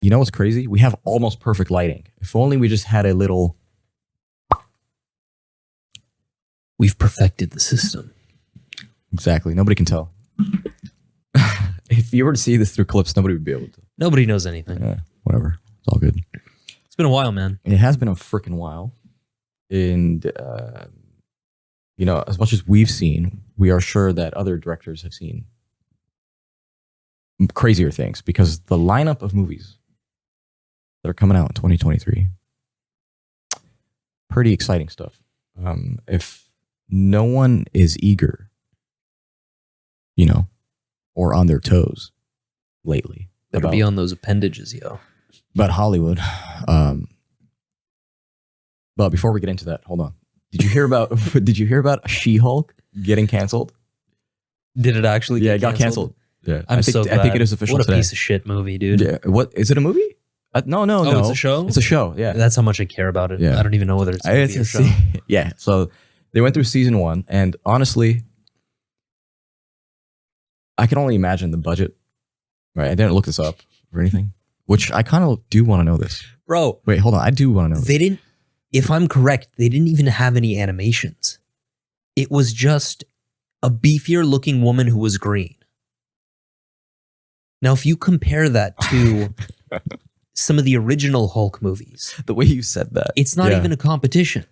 You know what's crazy? We have almost perfect lighting. If only we just had a little... We've perfected the system. Exactly. Nobody can tell. If you were to see this through clips, nobody would be able to. Nobody knows anything. Yeah, whatever. It's all good. It's been a while, man. It has been a freaking while. And, you know, as much as we've seen, we are sure that other directors have seen crazier things because the lineup of movies that are coming out in 2023, pretty exciting stuff. If no one is eager, you know, or on their toes lately. Better be on those appendages, yo. About Hollywood. But before we get into that, hold on. Did you hear about She-Hulk getting canceled? Did it actually it got canceled. Yeah. I'm so glad. I think it is official What a today. piece of shit movie, dude. Yeah. What is it a movie? No. It's a show? It's a show, yeah. That's how much I care about it. Yeah. I don't even know whether it's a movie or show. Yeah. So they went through season 1, and honestly, I can only imagine the budget. Right. I didn't look this up or anything, which I kind of do want to know this. Bro. Wait, hold on. I do want to know this. If I'm correct, they didn't even have any animations. It was just a beefier looking woman who was green. Now, if you compare that to some of the original Hulk movies, The way you said that. it's not even a competition.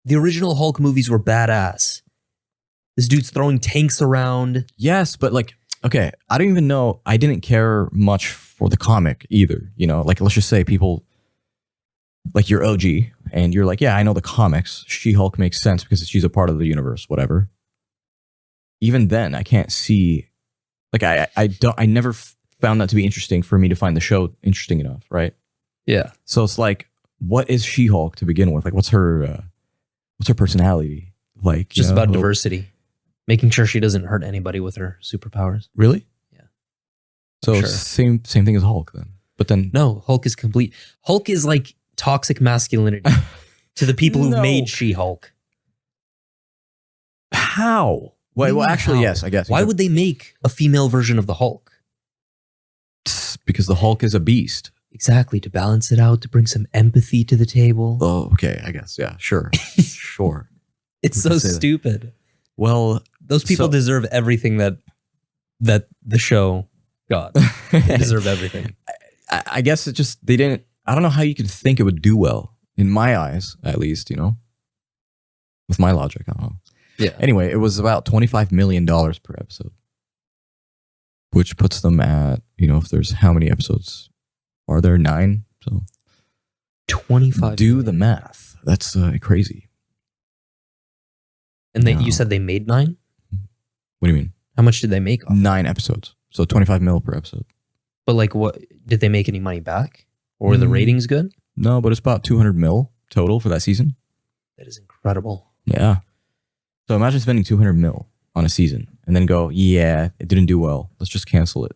The original Hulk movies were badass. This dude's throwing tanks around. Yes, but like, okay, I don't even know. I didn't care much for the comic either. You know, like, let's just say people, like you're OG and you're like, yeah, I know the comics. She-Hulk makes sense because she's a part of the universe, whatever. Even then, I can't see, like, I never found that to be interesting for me to find the show interesting enough, right? Yeah. So it's like, what is She-Hulk to begin with? Like, what's her personality? Like, Just about diversity. Making sure she doesn't hurt anybody with her superpowers. Really? Yeah. So Sure. same thing as Hulk then. But then No, Hulk is complete. Hulk is like toxic masculinity to the people who No. made She-Hulk. how? Well, actually, How? yes, I guess. Why would they make a female version of the Hulk? Because the Hulk is a beast. Exactly, to balance it out, to bring some empathy to the table. Oh, okay, I guess. Yeah, sure. Sure. It's we so can say that. stupid. Well, Those people So- deserve everything that the show got. They deserve everything. I guess it just, they didn't, I don't know how you could think it would do well, in my eyes, at least, you know? With my logic, I don't know. Yeah. Anyway, it was about $25 million per episode, which puts them at, you know, if there's how many episodes? Are there 9? So 25. do the math. That's crazy. And No. you said they made 9? What do you mean? How much did they make off? 9 episodes. So 25 mil per episode. But like, what did they make any money back? Or were the Mm. ratings good? No, but it's about 200 mil total for that season. That is incredible. Yeah. So imagine spending 200 mil on a season and then go, yeah, it didn't do well. Let's just cancel it.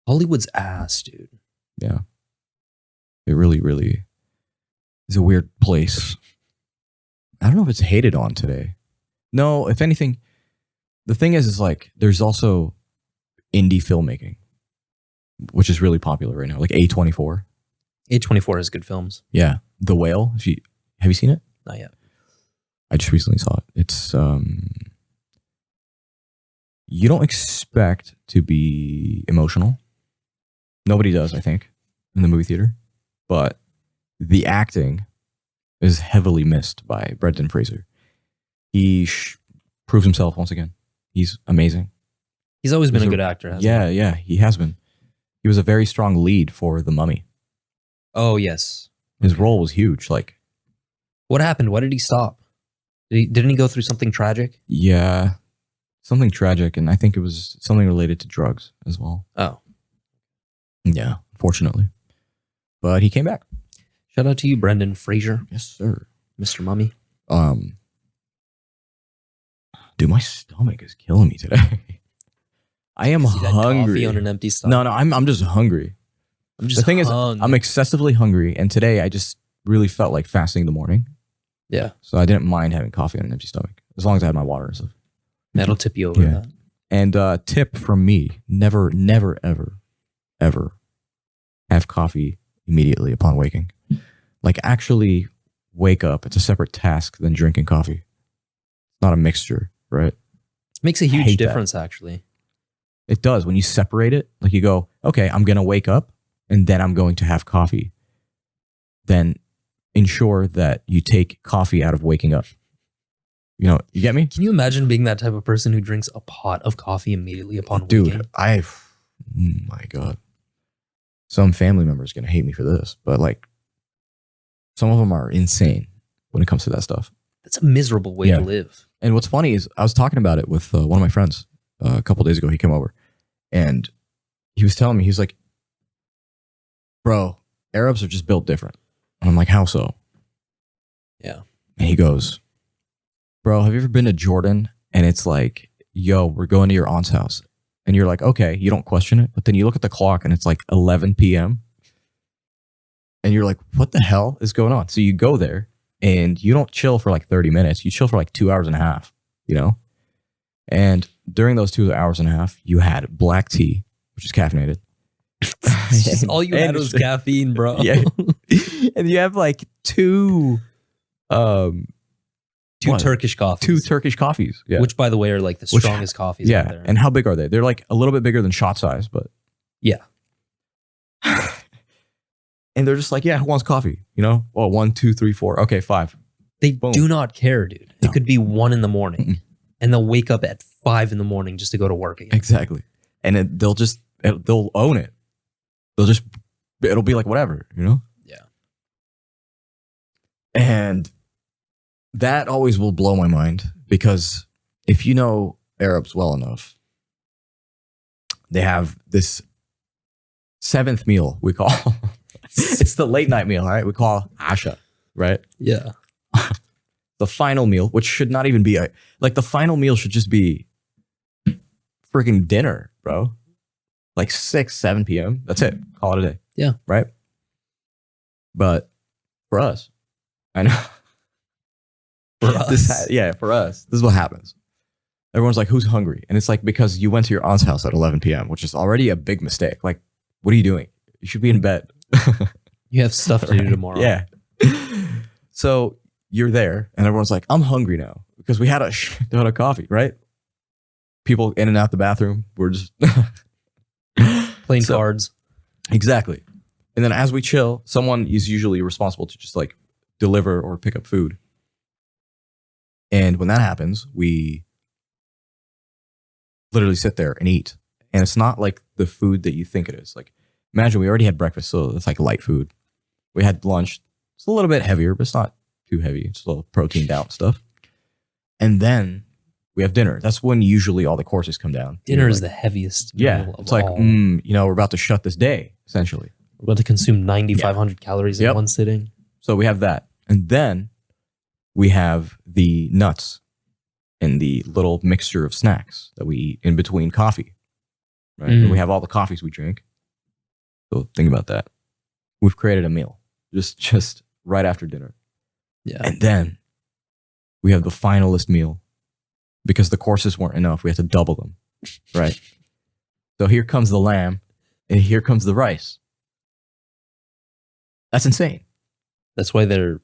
Hollywood's ass, dude. Yeah. It really, really is a weird place. I don't know if it's hated on today. No, if anything, the thing is like, there's also indie filmmaking, which is really popular right now. Like A24. A24 has good films. Yeah. The Whale. Have you seen it? Not yet. I just recently saw it. It's you don't expect to be emotional. Nobody does, I think, in the movie theater. But the acting is heavily missed by Brendan Fraser. He proves himself once again. He's amazing. He's always been a good actor, hasn't he? Yeah, he has been. He was a very strong lead for The Mummy. Oh, yes. His role was huge. Like, What happened? Why did he stop? Didn't he go through something tragic? yeah, something tragic, and I think it was something related to drugs as well. Oh. Yeah, fortunately. But he came back. Shout out to you, Brendan Fraser, Yes, sir. Mr. Mummy. Dude, my stomach is killing me today. I am You had hungry. coffee on an empty stomach. No, I'm just hungry. I'm just The thing is, hungry. I'm excessively hungry, and today I just really felt like fasting in the morning. Yeah. So I didn't mind having coffee on an empty stomach, as long as I had my water and stuff. That'll tip you over Yeah. that. And tip from me, never, ever have coffee immediately upon waking. Like actually wake up. It's a separate task than drinking coffee. It's not a mixture, right? Makes a I huge hate difference, actually. It does. When you separate it, like you go, okay, I'm going to wake up and then I'm going to have coffee. Then ensure that you take coffee out of waking up. You know, you get me? Can you imagine being that type of person who drinks a pot of coffee immediately upon waking? Dude, oh my God. Some family members going to hate me for this, but like some of them are insane when it comes to that stuff. That's a miserable way to live. And what's funny is I was talking about it with one of my friends a couple days ago. He came over and he was telling me, he's like, bro, Arabs are just built different. And I'm like, how so? Yeah. And he goes, bro, have you ever been to Jordan? And it's like, yo, we're going to your aunt's house. And you're like, okay, you don't question it. But then you look at the clock and it's like 11 p.m. And you're like, what the hell is going on? So you go there and you don't chill for like 30 minutes. You chill for like 2 hours and a half, you know? And during those 2 hours and a half, you had black tea, which is caffeinated. All you had was caffeine, bro. Yeah. And you have like two Turkish coffees. 2 Turkish coffees. Yeah. Which, by the way, are like the strongest coffees out there. And how big are they? They're like a little bit bigger than shot size, but yeah. And they're just like, yeah, who wants coffee? You know? Oh, 1, 2, 3, 4. Okay, 5. They Boom. do not care, dude. No. It could be 1 in the morning and they'll wake up at 5 in the morning just to go to work again. Exactly. And they'll own it. It'll be like whatever, you know? Yeah. And that always will blow my mind because if you know Arabs well enough, they have this 7th meal we call, it's the late night meal, all right? We call Asha, right? Yeah. The final meal, which should not even be the final meal should just be freaking dinner, bro. Like 6, 7 p.m. That's it. Call it a day. Yeah. Right? But for us, I know. For us. For us. This is what happens. Everyone's like, who's hungry? And it's like, because you went to your aunt's house at 11 p.m., which is already a big mistake. Like, what are you doing? You should be in bed. You have stuff to do tomorrow. Yeah. So you're there and everyone's like, I'm hungry now because we had a ton of coffee, right? People in and out the bathroom. We're just playing cards. Exactly. And then as we chill, someone is usually responsible to just like deliver or pick up food. And when that happens, we literally sit there and eat. And it's not like the food that you think it is. Like, imagine we already had breakfast, so it's like light food. We had lunch. It's a little bit heavier, but it's not too heavy. It's a little proteined out stuff. And then we have dinner. That's when usually all the courses come down. Dinner is the heaviest meal of it's like, all. we're about to shut this day, essentially. We're about to consume 9,500 calories in one sitting. So we have that. And then we have the nuts and the little mixture of snacks that we eat in between coffee. Right? And we have all the coffees we drink. So think about that. We've created a meal just right after dinner. Yeah. And then we have the finalist meal because the courses weren't enough. We had to double them. Right. So here comes the lamb and here comes the rice. That's insane. That's why they're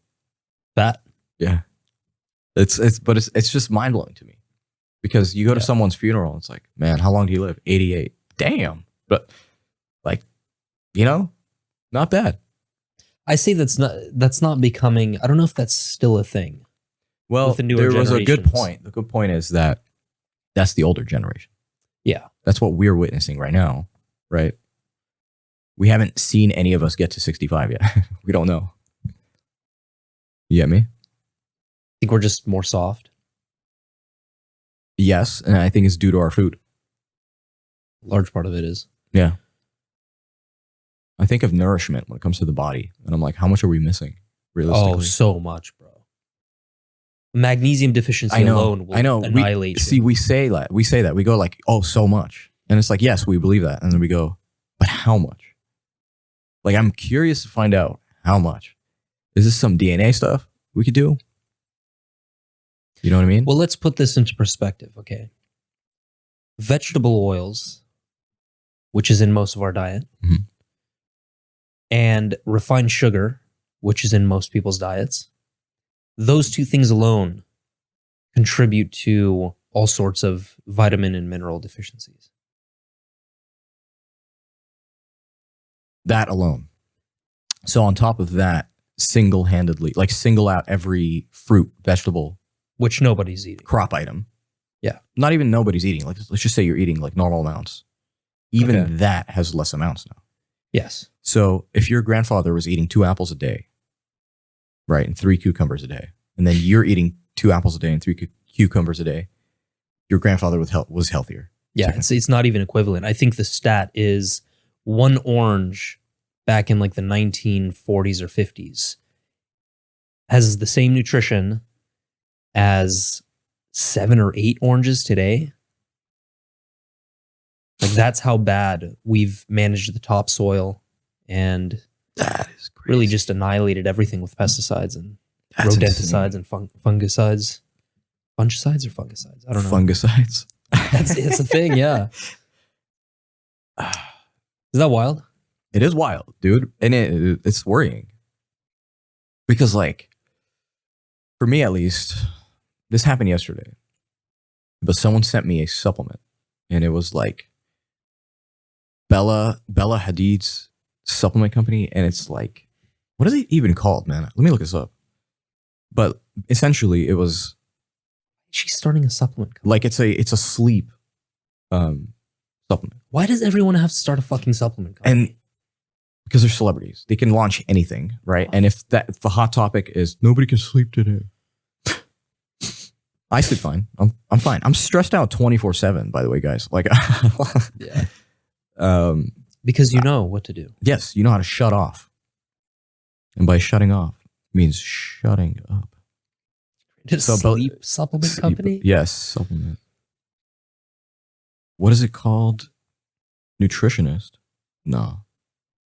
fat. Yeah. It's just mind blowing to me because you go to someone's funeral and it's like, man, how long do you live? 88. Damn. But like, not bad. I say that's not becoming, I don't know if that's still a thing. Well, with the newer there was a good generations. point. The good point is that that's the older generation. Yeah. That's what we're witnessing right now, right? We haven't seen any of us get to 65 yet. We don't know. You get me? I think we're just more soft. Yes, and I think it's due to our food. A large part of it is. Yeah. I think of nourishment when it comes to the body. And I'm like, how much are we missing, realistically? Oh, so much, bro. Magnesium deficiency alone will annihilate you. We say that. We go like, oh, so much. And it's like, yes, we believe that. And then we go, but how much? Like, I'm curious to find out how much. Is this some DNA stuff we could do? You know what I mean? Well, let's put this into perspective, okay? Vegetable oils, which is in most of our diet, and refined sugar, which is in most people's diets. Those two things alone contribute to all sorts of vitamin and mineral deficiencies. That alone. So on top of that, single-handedly, like single out every fruit, vegetable, Which nobody's eating. crop item. Yeah. Not even nobody's eating. Like, let's just say you're eating like normal amounts. Even Okay. that has less amounts now. Yes. So if your grandfather was eating 2 apples a day, right, and 3 cucumbers a day, and then you're eating 2 apples a day and 3 cucumbers a day, your grandfather was healthier. Yeah, Okay. it's not even equivalent. I think the stat is 1 orange back in like the 1940s or 50s has the same nutrition as 7 or 8 oranges today. Like that's how bad we've managed the topsoil and That is crazy. really just annihilated everything with pesticides and That's rodenticides insane. and fungicides. Fungicides or fungicides? I don't know. Fungicides. It's a thing, yeah. Is that wild? It is wild, dude. And it's worrying. Because, like, for me at least, this happened yesterday. But someone sent me a supplement. And it was like Bella Hadid's supplement company. And it's like, what is it even called, man? Let me look this up. But essentially, it was She's starting a supplement company. like it's a sleep supplement. Why does everyone have to start a fucking supplement company? And because they're celebrities, they can launch anything, right? And if the hot topic is nobody can sleep today, I sleep fine. I'm fine. I'm stressed out 24/7. By the way, guys, like, yeah. Because you know what to do. yes, you know how to shut off, and by shutting off means shutting up. So So, sleep supplement company? Yes, supplement. What is it called? Nutritionist? No.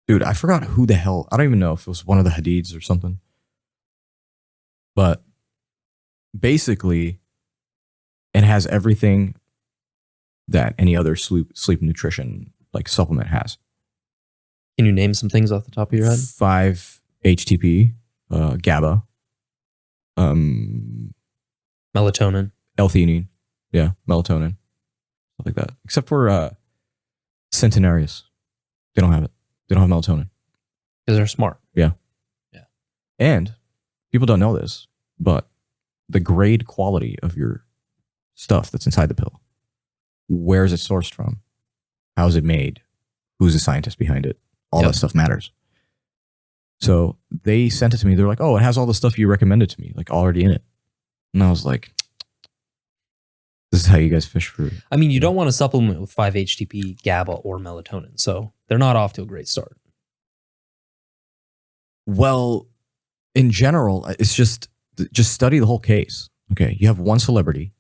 Dude, I forgot who the hell. I don't even know if it was one of the Hadids or something. But basically, it has everything that any other sleep nutrition like supplement has. Can you name some things off the top of your head? 5-HTP, GABA, Melatonin. L-theanine, yeah, melatonin, stuff like that. Except for Centenarius, they don't have it. They don't have melatonin. Because they're smart. And people don't know this, but the grade quality of your stuff that's inside the pill, where is it sourced from? How is it made? Who's the scientist behind it? All Yep. that stuff matters. So they sent it to me. They're like, oh, it has all the stuff you recommended to me, like already in it. And I was like, this is how you guys fish for. I mean, you don't want to supplement with 5-HTP, GABA, or melatonin. So they're not off to a great start. Well, in general, it's just study the whole case. Okay, you have one celebrity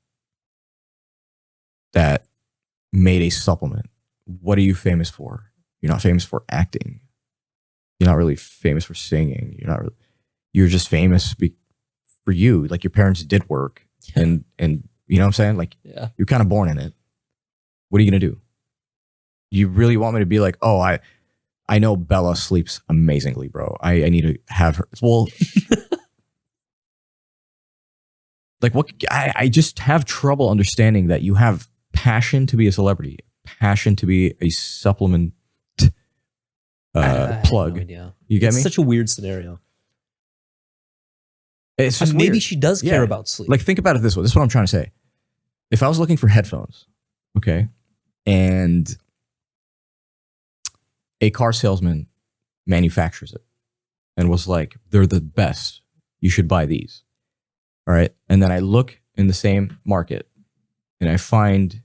that made a supplement. What are you famous for? You're not famous for acting. You're not really famous for singing. You're just famous for you. Like your parents did work, and you know what I'm saying? Like Yeah. you're kind of born in it. What are you gonna do? You really want me to be like, oh, I know Bella sleeps amazingly, bro. I need to have her. Well, like what? I just have trouble understanding that you have passion to be a celebrity, passion to be a supplement I have plug. no idea. You get It's me? such a weird scenario. It's just Maybe weird. she does care Yeah. about sleep. Like, think about it this way. This is what I'm trying to say. If I was looking for headphones, okay, and a car salesman manufactures it and was like, they're the best. You should buy these. All right. And then I look in the same market and I find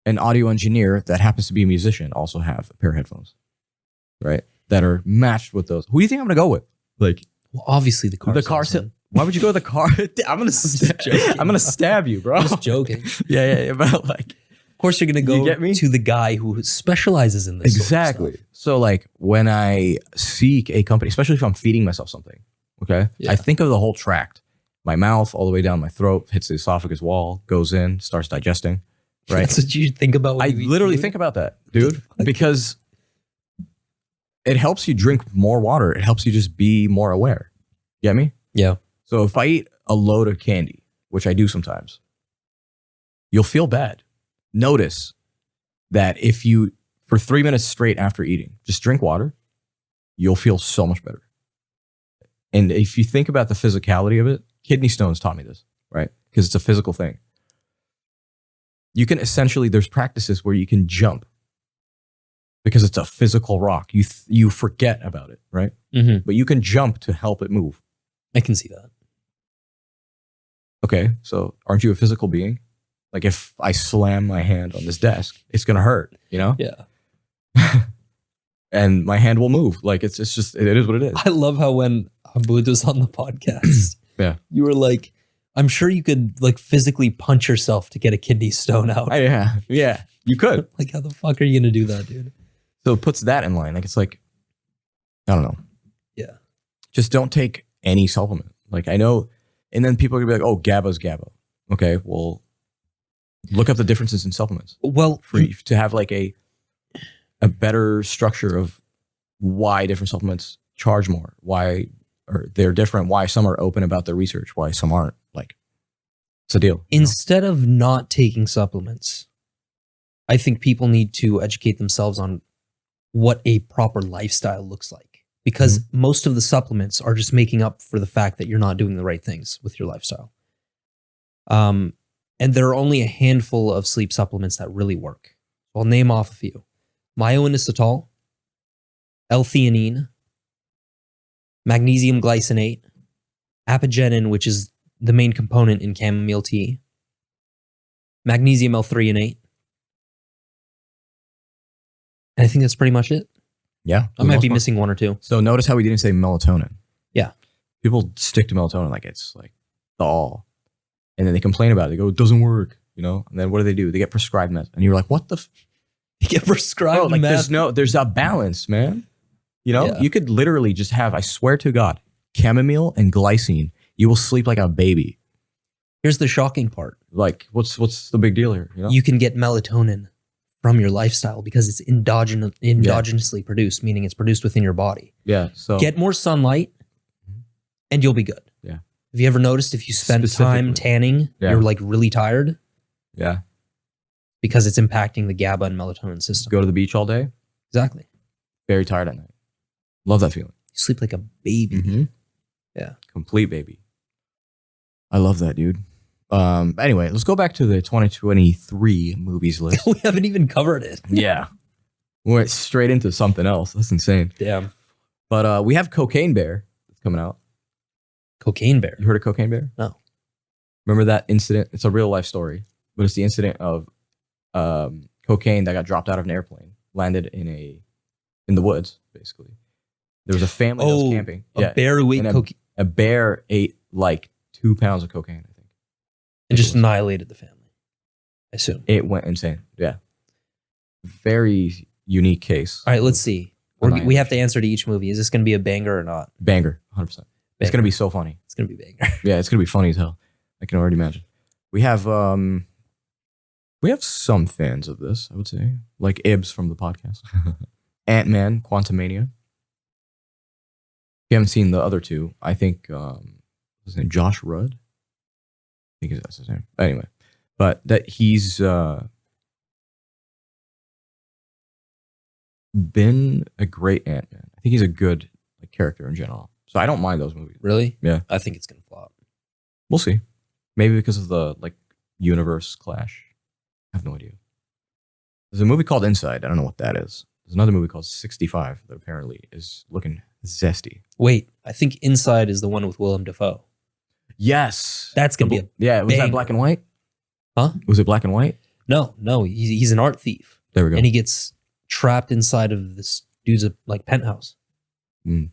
an audio engineer that happens to be a musician also have a pair of headphones, right? That are matched with those. Who do you think I'm going to go with? Like, Well, obviously the car. the car salesman. why would you go to the car? I'm gonna joking. I'm gonna stab you, bro. I'm just joking. yeah. But like, Of course, you're going to go You get me? to the guy who specializes in this. sort of exactly. stuff. So like, when I seek a company, especially if I'm feeding myself something, okay, Yeah. I think of the whole tract. My mouth all the way down my throat, hits the esophagus wall, goes in, starts digesting. Right. That's what you think about. When I you eat literally food? think about that, dude, because it helps you drink more water. It helps you just be more aware. Get me? Yeah. So if I eat a load of candy, which I do sometimes, you'll feel bad. Notice that if you, for 3 minutes straight after eating, just drink water, you'll feel so much better. And if you think about the physicality of it, kidney stones taught me this, right? Because it's a physical thing. You can essentially, there's practices where you can jump because it's a physical rock. You forget about it, right? Mm-hmm. But you can jump to help it move. I can see that. Okay, so aren't you a physical being? Like if I slam my hand on this desk, it's gonna hurt, you know? Yeah. And my hand will move. Like it's just, it is what it is. I love how when Abud was on the podcast, Yeah. you were like, I'm sure you could like physically punch yourself to get a kidney stone out. Yeah, you could. Like, how the fuck are you gonna do that, dude? So it puts that in line. Like it's like, I don't know. Yeah. Just don't take any supplement. Like I know, and then people are gonna be like, oh, GABA's GABA. Okay, well, look up the differences in supplements. Well, For you to have like a better structure of why different supplements charge more, why or they're different, why some are open about their research, why some aren't. Like it's a deal. instead of not taking supplements, I think people need to educate themselves on what a proper lifestyle looks like. Because most of the supplements are just making up for the fact that you're not doing the right things with your lifestyle. And there are only a handful of sleep supplements that really work. I'll name off a few. Myo-inositol, L-theanine, magnesium glycinate, apigenin, which is the main component in chamomile tea, magnesium L-threonate. And I think that's pretty much it. Yeah. I might be missing one or two. So notice how we didn't say melatonin. Yeah. People stick to melatonin like it's like the all. And then they complain about it. They go, it doesn't work, you know? And then what do? They get prescribed meth. And you're like, what the? You get prescribed Bro, like meth. there's a balance, man. You know, Yeah. you could literally just have, I swear to God, chamomile and glycine. You will sleep like a baby. Here's the shocking part. Like, what's the big deal here? You know? You can get melatonin from your lifestyle because it's endogenously produced, meaning it's produced within your body. Yeah. So Get more sunlight and you'll be good. Yeah. Have you ever noticed if you spend time tanning, you're like really tired? Yeah. Because it's impacting the GABA and melatonin system. Go to the beach all day. Exactly. Very tired at night. Love that feeling. You sleep like a baby. Yeah. Complete baby. I love that, dude. Anyway, let's go back to the 2023 movies list. We haven't even covered it. Yeah. We went straight into something else. That's insane. Damn. But we have Cocaine Bear that's coming out. Cocaine Bear. You heard of Cocaine Bear? No. Remember that incident? It's a real life story, but it's the incident of cocaine that got dropped out of an airplane, landed in the woods, basically. There was a family that was camping. A bear who ate cocaine. A bear ate like 2 pounds of cocaine, I think. And just annihilated the family, I assume. It went insane. Yeah. Very unique case. All right, let's see. We have to answer to each movie. Is this going to be a banger or not? Banger, 100%. It's going to be so funny. It's going to be banger. Yeah, it's going to be funny as hell. I can already imagine. We have some fans of this, I would say. Like Ibs from the podcast. Ant-Man, Quantumania. If you haven't seen the other two, I think what's his name? Josh Rudd? I think that's his name. Anyway. But that he's been a great Ant-Man. I think he's a good character in general. So I don't mind those movies. Really? Yeah. I think it's going to flop. We'll see. Maybe because of the universe clash. I have no idea. There's a movie called Inside. I don't know what that is. There's another movie called 65 that apparently is looking zesty. Wait, I think Inside is the one with Willem Dafoe. Yes. That's going to be a Yeah, was banger. that black and white? Huh? Was it black and white? No, he's an art thief. There we go. And he gets trapped inside of this dude's penthouse. Mm.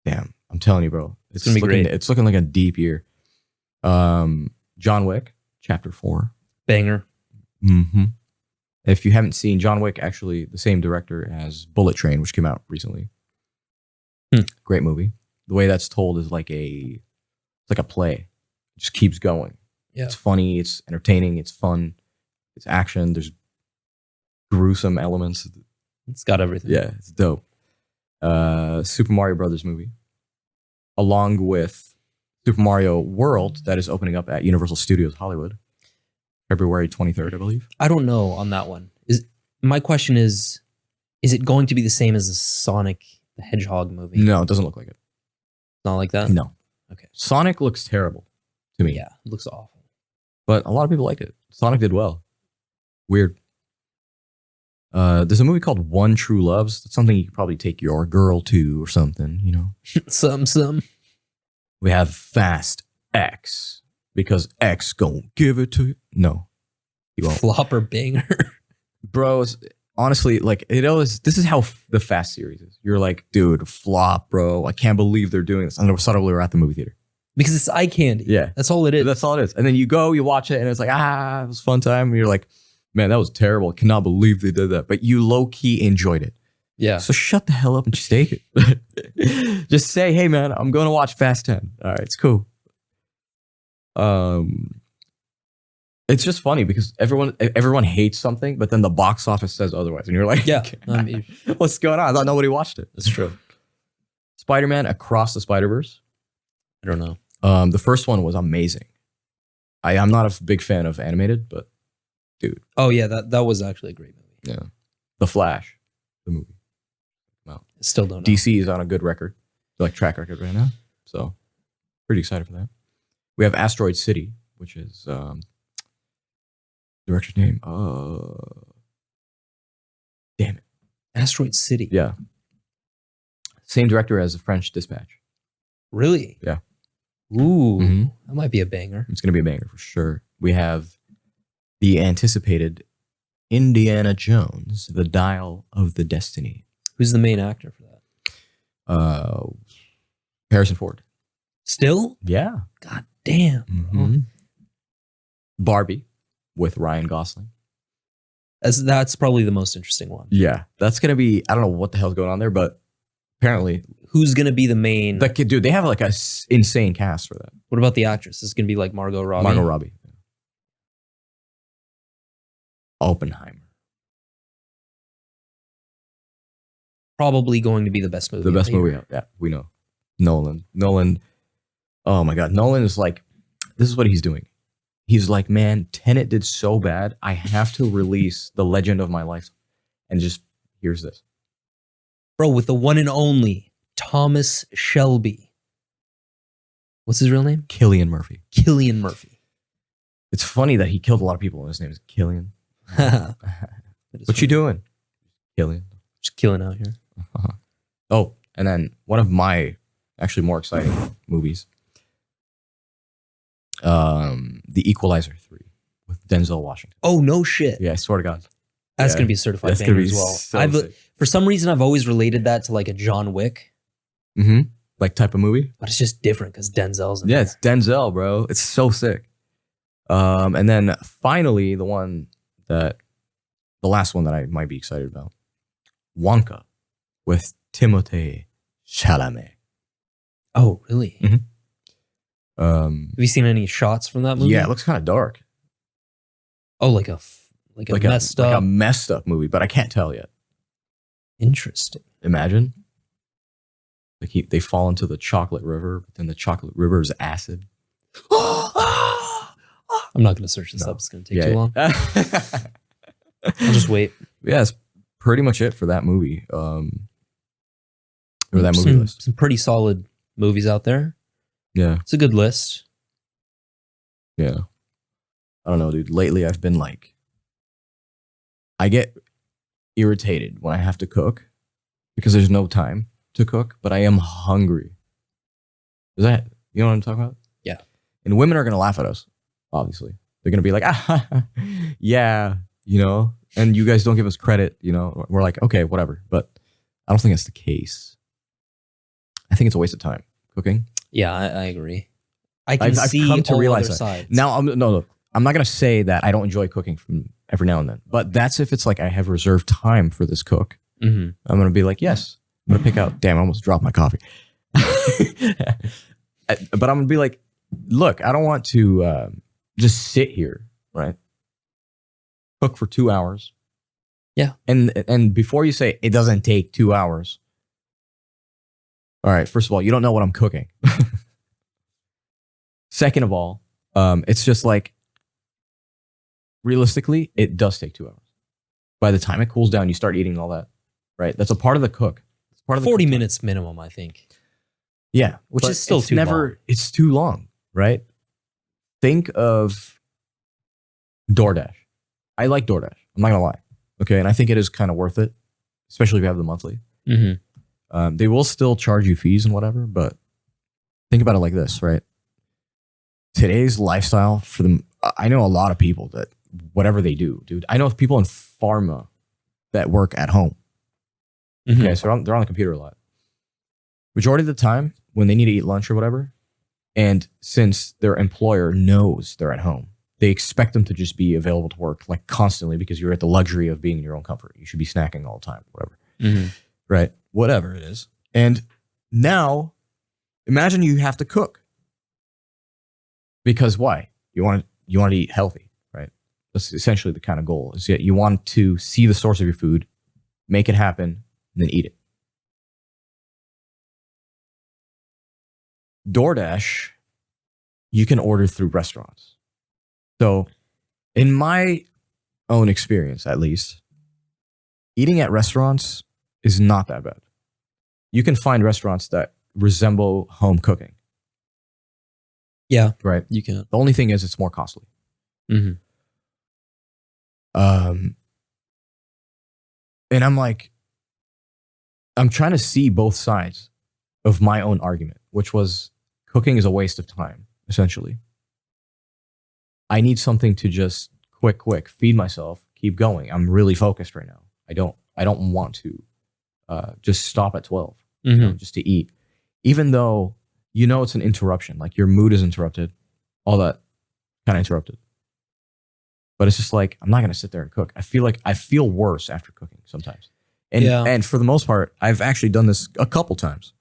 Damn, I'm telling you, bro. It's gonna be looking, great. It's looking like a deep year. John Wick, Chapter 4. Banger. Mm-hmm. If you haven't seen John Wick, actually the same director as Bullet Train, which came out recently. Great movie. The way that's told is like a play. It just keeps going. Yeah. It's funny. It's entertaining. It's fun. It's action. There's gruesome elements. It's got everything. Yeah, it's dope. Super Mario Brothers movie, along with Super Mario World that is opening up at Universal Studios Hollywood, February 23rd, I believe. I don't know on that one. My question is it going to be the same as the Sonic the Hedgehog movie? No, it doesn't look like it. Not like that? No. Okay. Sonic looks terrible to me. Yeah, it looks awful. But a lot of people liked it. Sonic did well. Weird. There's a movie called One True Loves. That's something you could probably take your girl to or something, you know. Some. We have Fast X because X gon' give it to you. No, he won't. Flop or banger. Bros, honestly, like this is how the Fast series is. You're like, dude, flop, bro. I can't believe they're doing this. And suddenly we're at the movie theater. Because it's eye candy. Yeah. That's all it is. That's all it is. And then you go, you watch it, and it's like, it was a fun time. And you're like, man, that was terrible. I cannot believe they did that. But you low-key enjoyed it. Yeah. So shut the hell up and just take it. Just say, hey, man, I'm going to watch Fast 10. All right, it's cool. It's just funny because everyone hates something, but then the box office says otherwise. And you're like, yeah, I mean, what's going on? I thought nobody watched it. That's true. Spider-Man Across the Spider-Verse. I don't know. The first one was amazing. I'm not a big fan of animated, but dude. Oh, yeah, that was actually a great movie. Yeah. The Flash, the movie. Wow. Still don't know. DC is on a good record, like track record right now. So pretty excited for that. We have Asteroid City, which is director's name. Damn it. Asteroid City. Yeah. Same director as The French Dispatch. Really? Yeah. Ooh, Mm-hmm. that might be a banger. It's going to be a banger for sure. We have the anticipated Indiana Jones, The Dial of the Destiny. Who's the main actor for that? Harrison Ford. Still? Yeah. God damn. Mm-hmm. Barbie with Ryan Gosling. That's probably the most interesting one. Yeah. That's going to be, I don't know what the hell's going on there, but apparently. Who's going to be the main? Dude, they have like a insane cast for that. What about the actress? Is it going to be like Margot Robbie? Margot Robbie. Oppenheimer. Probably going to be the best movie. The best movie out. Yeah, we know. Nolan. Oh my God. Nolan is like, this is what he's doing. He's like, man, Tenet did so bad. I have to release The Legend of My Life. And just, here's this. Bro, with the one and only Thomas Shelby. What's his real name? Cillian Murphy. Cillian Murphy. It's funny that he killed a lot of people and his name is Cillian. What you doing? Cillian. Just killing out here. Oh, and then one of my actually more exciting movies. The Equalizer 3 with Denzel Washington. Oh, no shit. Yeah, I swear to God. That's going to be a certified banger as well. So for some reason, I've always related that to like a John Wick. Mm-hmm. Like type of movie. But it's just different because Denzel's in there. Yeah, it's Denzel, bro. It's so sick. And then finally, the last one that I might be excited about. Wonka with Timothée Chalamet. Oh, really? Mm-hmm. Have you seen any shots from that movie? Yeah, it looks kind of dark. Oh, like a messed up movie, but I can't tell yet. Interesting. Imagine. Like they fall into the chocolate river, but then the chocolate river is acid. I'm not going to search this up. It's going to take too long. I'll just wait. Yeah, that's pretty much it for that movie. Or that movie list. Some pretty solid movies out there. Yeah. It's a good list. Yeah. I don't know, dude. Lately, I've been like, I get irritated when I have to cook because there's no time to cook, but I am hungry. Is that, you know what I'm talking about? Yeah. And women are going to laugh at us, obviously. They're going to be like, yeah, you know, and you guys don't give us credit, you know. We're like, okay, whatever. But I don't think that's the case. I think it's a waste of time cooking. Yeah, I agree. I've come to realize that. Sides. Now, I'm not going to say that I don't enjoy cooking from every now and then, but that's if it's like I have reserved time for this cook. Mm-hmm. I'm going to be like, yes, I'm going to pick out, damn, I almost dropped my coffee. But I'm going to be like, look, I don't want to just sit here, right? Cook for 2 hours. Yeah. And before you say it doesn't take 2 hours, all right, first of all, you don't know what I'm cooking. Second of all, it's just like, realistically, it does take 2 hours. By the time it cools down, you start eating all that, right? That's a part of the cook. It's part of the 40 cook minutes minimum, I think. Yeah. Which is still too long. It's too long, right? Think of DoorDash. I like DoorDash. I'm not going to lie. Okay. And I think it is kind of worth it, especially if you have the monthly. Mm-hmm. They will still charge you fees and whatever, but think about it like this, right? Today's lifestyle for them, I know a lot of people that whatever they do, dude. I know people in pharma that work at home. Mm-hmm. Okay, so they're on the computer a lot. Majority of the time, when they need to eat lunch or whatever, and since their employer knows they're at home, they expect them to just be available to work like constantly because you're at the luxury of being in your own comfort. You should be snacking all the time, whatever. Mm-hmm. Right? Whatever it is. And now, imagine you have to cook. Because why? You want to eat healthy, right? That's essentially the kind of goal. Is that you want to see the source of your food, make it happen, and then eat it. DoorDash, you can order through restaurants. So, in my own experience, at least, eating at restaurants is not that bad. You can find restaurants that resemble home cooking. Yeah, right. You can. The only thing is, it's more costly. Mm-hmm. And I'm trying to see both sides of my own argument, which was cooking is a waste of time, essentially. I need something to just quick, feed myself, keep going. I'm really focused right now. I don't want to just stop at 12, Mm-hmm. just to eat. Even though, it's an interruption, like your mood is interrupted, all that kind of interrupted. But it's just like, I'm not going to sit there and cook. I feel worse after cooking sometimes. And for the most part, I've actually done this a couple times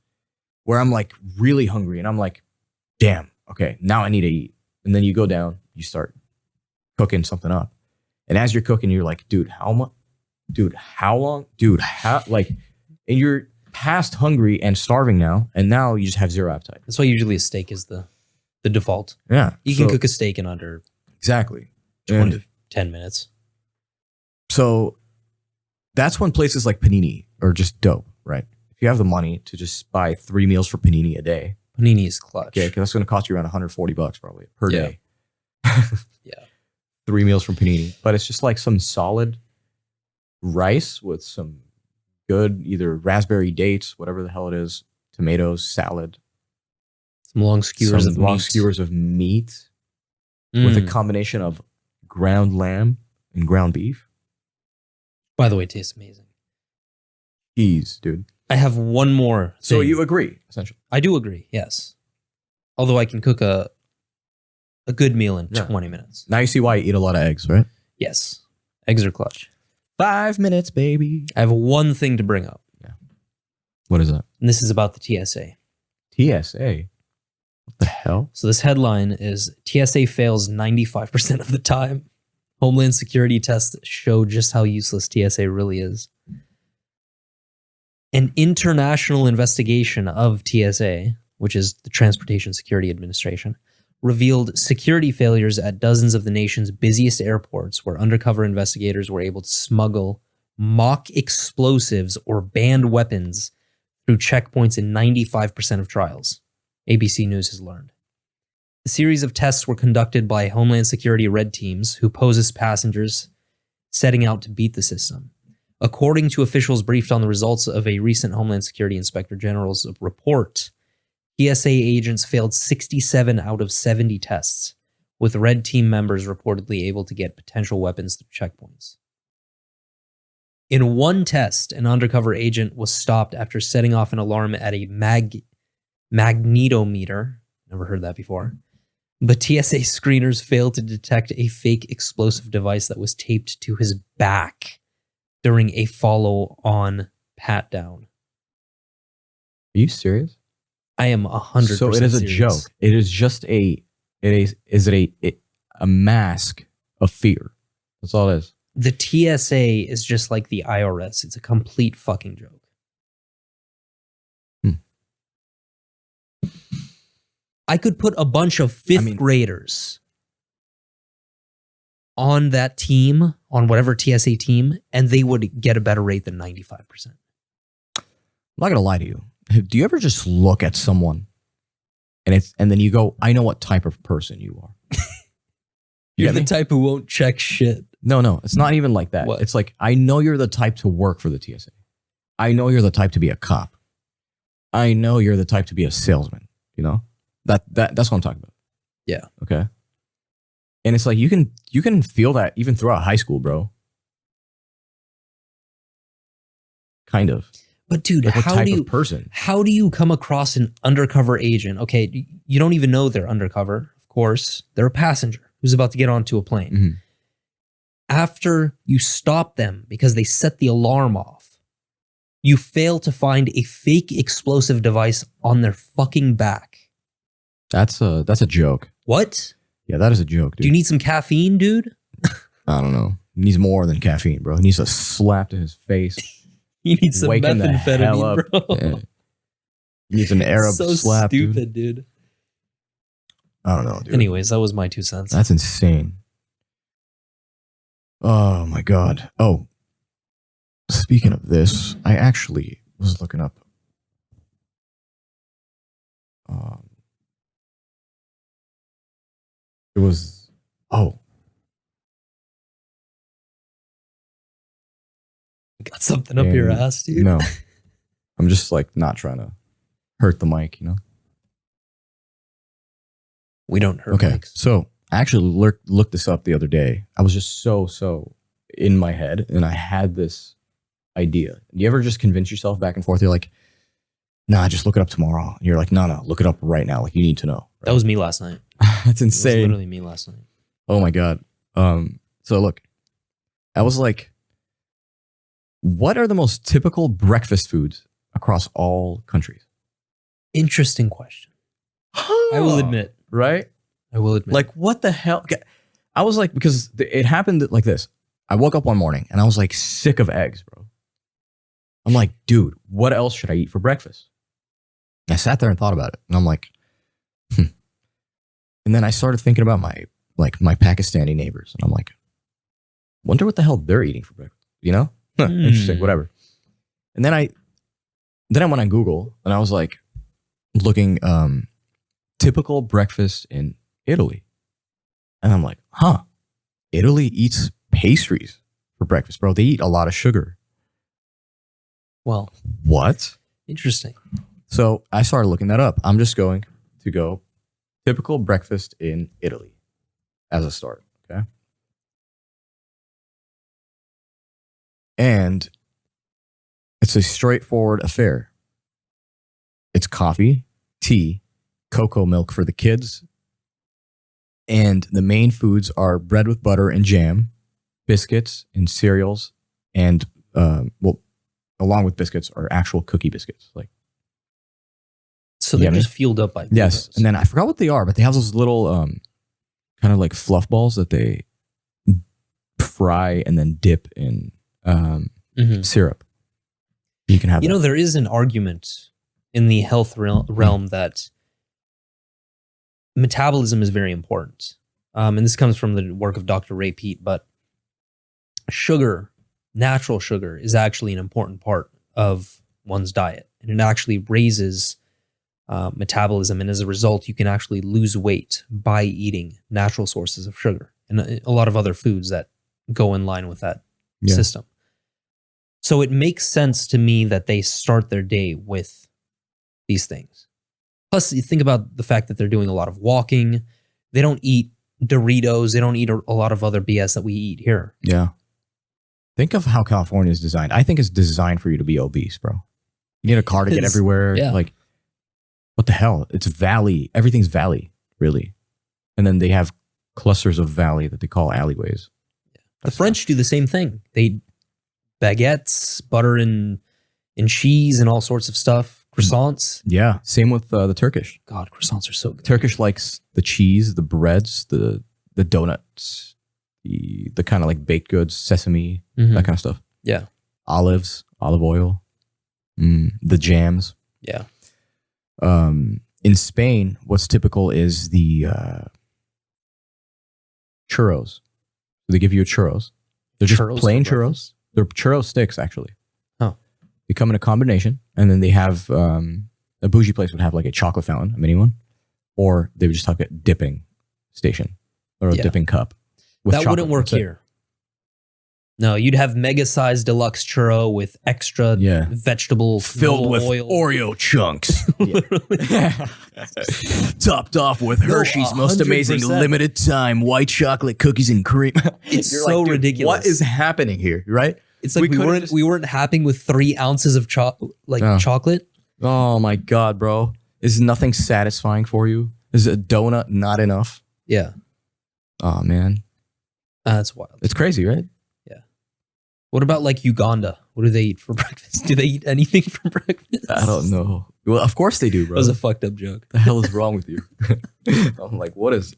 where I'm like really hungry and I'm like, damn, okay, now I need to eat. And then you go down, you start cooking something up. And as you're cooking, you're like, dude, how much? Dude, how long? Dude, how? Like, and you're past hungry and starving now. And now you just have zero appetite. That's why usually a steak is the default. Yeah. You can cook a steak in under exactly 10 minutes. So that's when places like Panini are just dope, right? If you have the money to just buy 3 meals for Panini a day. Panini is clutch. Okay, because that's going to cost you around $140 probably per day. Yeah. 3 meals from Panini. But it's just like some solid rice with some good either raspberry dates, whatever the hell it is, tomatoes, salad. Some long skewers of meat with a combination of ground lamb and ground beef. By the way, it tastes amazing. Cheese, dude. I have one more thing. So you agree, essentially? I do agree, yes. Although I can cook a good meal in 20 minutes. Now you see why you eat a lot of eggs, right? Yes. Eggs are clutch. 5 minutes, baby. I have one thing to bring up. Yeah. What is that? And this is about the TSA. TSA? What the hell? So this headline is TSA fails 95% of the time. Homeland Security tests show just how useless TSA really is. An international investigation of TSA, which is the Transportation Security Administration, revealed security failures at dozens of the nation's busiest airports where undercover investigators were able to smuggle mock explosives or banned weapons through checkpoints in 95% of trials, ABC News has learned. A series of tests were conducted by Homeland Security red teams who pose as passengers setting out to beat the system. According to officials briefed on the results of a recent Homeland Security Inspector General's report, TSA agents failed 67 out of 70 tests, with red team members reportedly able to get potential weapons through checkpoints. In one test, an undercover agent was stopped after setting off an alarm at a magnetometer. Never heard that before. But TSA screeners failed to detect a fake explosive device that was taped to his back during a follow-on pat-down. Are you serious? I am 100% So it is a serious. joke. It is just a mask of fear. That's all it is. The TSA is just like the IRS. It's a complete fucking joke. I could put a bunch of fifth graders on that team, on whatever TSA team, and they would get a better rate than 95%. I'm not gonna lie to you. Do you ever just look at someone and then you go, I know what type of person you are? You're the type who won't check shit. No, it's not even like that. What? It's like, I know you're the type to work for the TSA. I know you're the type to be a cop. I know you're the type to be a salesman. You know, that's what I'm talking about. Yeah. Okay. And it's like you can feel that even throughout high school, bro. Kind of. But dude, like how do you come across an undercover agent? Okay, you don't even know they're undercover. Of course, they're a passenger who's about to get onto a plane. Mm-hmm. After you stop them because they set the alarm off, you fail to find a fake explosive device on their fucking back. That's a joke. What? Yeah, that is a joke, dude. Do you need some caffeine, dude? I don't know. He needs more than caffeine, bro. He needs a slap to his face. You need some methamphetamine, bro. Yeah. He needs an Arab so slap, stupid, dude. I don't know, dude. Anyways, that was my 2 cents. That's insane. Oh my God. Oh, speaking of this, I actually was looking up. It was, Got something up your ass, dude. No, I'm just like not trying to hurt the mic, you know? We don't hurt Okay, mics. so I actually looked this up the other day. I was just so in my head, and I had this idea. Do you ever just convince yourself back and forth? You're like, nah, just look it up tomorrow. And you're like, no, look it up right now. Like, you need to know. Right? That was me last night. That's insane. It was literally me last night. Oh my God. So look, I was like, what are the most typical breakfast foods across all countries? Interesting question. I will admit. Right? I will admit. Like, what the hell? I was like, because it happened like this. I woke up one morning and I was like sick of eggs, bro. I'm like, dude, what else should I eat for breakfast? I sat there and thought about it. And I'm like, And then I started thinking about my Pakistani neighbors. And I'm like, wonder what the hell they're eating for breakfast. You know? Interesting, whatever. And then I went on Google and I was like looking typical breakfast in Italy. And I'm like, Italy eats pastries for breakfast, bro. They eat a lot of sugar. Well, what? Interesting. So I started looking that up. I'm just going to go typical breakfast in Italy as a start. Okay. And it's a straightforward affair. It's coffee, tea, cocoa milk for the kids. And the main foods are bread with butter and jam, biscuits and cereals, and along with biscuits are actual cookie biscuits. Like, so they're just fueled up by yes. glucose. And then I forgot what they are, but they have those little kind of like fluff balls that they fry and then dip in syrup. You can have. You know, there is an argument in the health realm that metabolism is very important. And this comes from the work of Dr. Ray Peat, but sugar, natural sugar, is actually an important part of one's diet. And it actually raises metabolism. And as a result, you can actually lose weight by eating natural sources of sugar and a lot of other foods that go in line with that system. So it makes sense to me that they start their day with these things. Plus, you think about the fact that they're doing a lot of walking. They don't eat Doritos. They don't eat a lot of other BS that we eat here. Yeah. Think of how California is designed. I think it's designed for you to be obese, bro. You need a car to get everywhere. Yeah. Like, what the hell? It's valley. Everything's valley, really. And then they have clusters of valley that they call alleyways. The French do the same thing. They eat baguettes, butter and cheese and all sorts of stuff. Croissants. Yeah. Same with the Turkish. God, croissants are so good. Turkish likes the cheese, the breads, the donuts, the kind of like baked goods, sesame, Mhm. that kind of stuff. Yeah. Olives, olive oil, the jams. Yeah. In Spain, what's typical is the churros. They give you a churros. They're just Churros plain for churros. breakfast? They're churro sticks, actually. Oh. They come in a combination, and then they have a bougie place would have like a chocolate fountain, a mini one, or they would just have a dipping station or a Yeah. dipping cup. With That chocolate. wouldn't work That's it. here. No, you'd have mega sized deluxe churro with extra Yeah. vegetable Filled with oil. Oreo chunks. Topped off with No, Hershey's most amazing 100%. limited time white chocolate cookies and cream. It's You're so dude, ridiculous. What is happening here, right? It's like we could've weren't just- we weren't happy with 3 ounces of Oh. chocolate. Oh my God, bro. Is nothing satisfying for you? Is a donut not enough? Yeah, Oh man. that's wild. It's crazy, right? What about like Uganda? What do they eat for breakfast? Do they eat anything for breakfast? I don't know. Well, of course they do, That bro. was a fucked up joke. the hell is wrong with you? I'm like, what is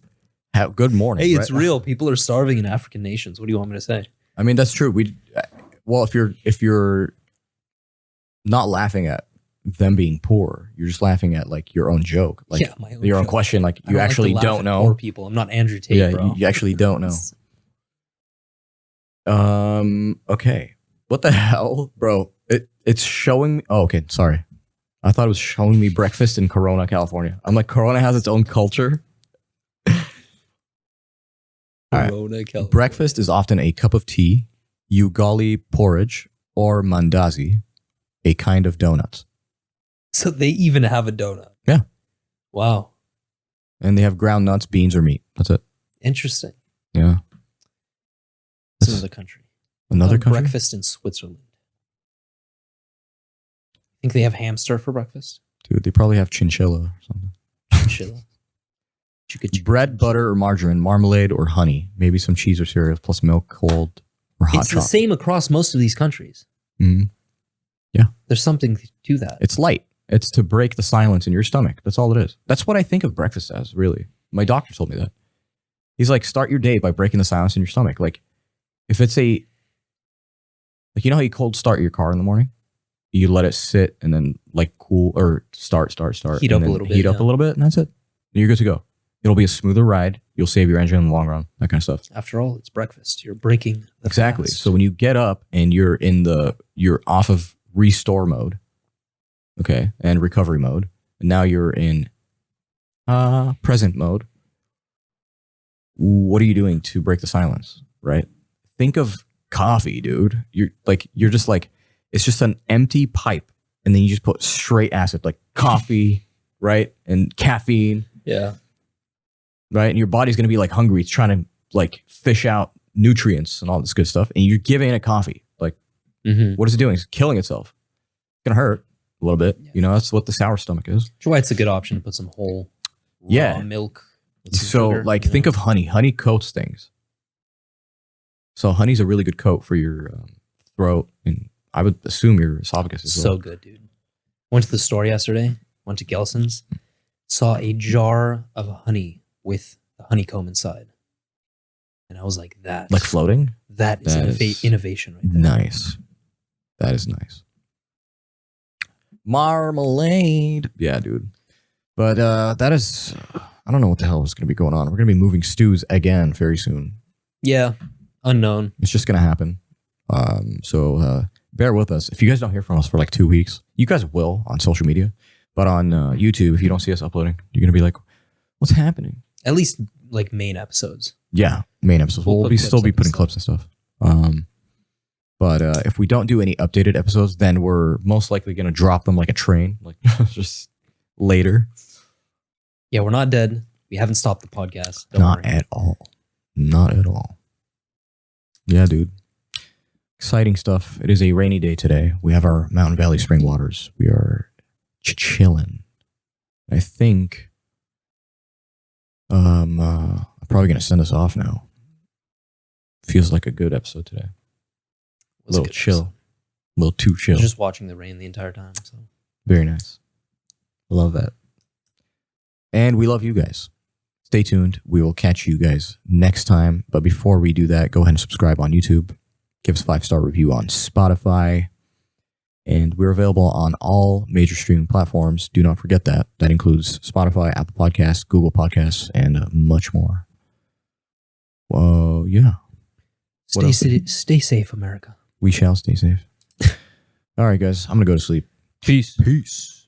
good morning. Hey, it's right? real. People are starving in African nations. What do you want me to say? I mean, that's true. Well, if you're not laughing at them being poor, you're just laughing at like your own joke, like yeah, my own your own joke. question. Like I you like to actually laugh don't at know. Poor people. I'm not Andrew Tate, Yeah, bro. you actually don't know. Okay. What the hell, bro? It's showing me. Oh, okay. Sorry. I thought it was showing me breakfast in Corona, California. I'm like, Corona has its own culture. All right. Corona, California. Breakfast is often a cup of tea, ugali porridge, or mandazi, a kind of donut. So they even have a donut. Yeah. Wow. And they have ground nuts, beans, or meat. That's it. Interesting. Yeah. It's That's another country. another country. Breakfast in Switzerland. Think they have hamster for breakfast? Dude, they probably have chinchilla or something. Chinchilla. Chicka. Bread, butter, or margarine, marmalade, or honey. Maybe some cheese or cereal, plus milk, cold, or hot It's the chocolate. same across most of these countries. Mhm. There's something to that. It's light. It's to break the silence in your stomach. That's all it is. That's what I think of breakfast as, really. My doctor told me that. He's like, start your day by breaking the silence in your stomach. Like, if it's like, you know how you cold start your car in the morning? You let it sit and then like cool or start. Heat and up a then little bit, Heat up yeah. a little bit and that's it. You're good to go. It'll be a smoother ride. You'll save your engine in the long run. That kind of stuff. After all, it's breakfast. You're breaking the Exactly. fast. So when you get up and you're off of restore mode, okay, and recovery mode, and now you're in present mode. What are you doing to break the silence? Right? Think of coffee, dude. You're just like it's just an empty pipe, and then you just put straight acid, like coffee, right, and caffeine, Yeah. right, and your body's gonna be like hungry. It's trying to like fish out nutrients and all this good stuff, and you're giving it coffee. Like, Mm-hmm. what is it doing? It's killing itself. It's gonna hurt a little bit. Yeah. You know, that's what the sour stomach is. That's why it's a good option to put some whole Yeah. raw milk. with some So, sugar, like, you think know? of honey. Honey coats things. So, honey's a really good coat for your throat, and I would assume your esophagus as So well. good, dude. Went to the store yesterday. Went to Gelson's. Saw a jar of honey with the honeycomb inside, and I was like, "That, Like floating. that is that is innovation right there." Nice. That is nice. Marmalade. Yeah, dude. But that is. I don't know what the hell is going to be going on. We're going to be moving stews again very soon. Yeah, unknown. It's just going to happen. So bear with us. If you guys don't hear from us for like 2 weeks, you guys will on social media. But on YouTube, if you don't see us uploading, you're going to be like, what's happening? At least like main episodes. Yeah, main episodes. We'll We'll put be clips still be up and putting stuff. clips and stuff. But if we don't do any updated episodes, then we're most likely going to drop them like a train, like just later. Yeah, we're not dead. We haven't stopped the podcast. Don't Not worry. at all. Not at all. Yeah, dude. Exciting stuff. It is a rainy day today. We have our Mountain Valley spring waters. We are chilling. I think I'm probably going to send us off now. Feels like a good episode today. It was A a little good chill. episode. A little too I chill. was just watching the rain the entire time. So Very nice. Love that. And we love you guys. stay tuned. We will catch you guys next time. But before we do that, go ahead and subscribe on YouTube. Give us a 5-star review on Spotify. And we're available on all major streaming platforms. Do not forget that. That includes Spotify, Apple Podcasts, Google Podcasts, and much more. Well, yeah. Stay safe, America. We shall stay safe. All right, guys. I'm going to go to sleep. Peace. Peace.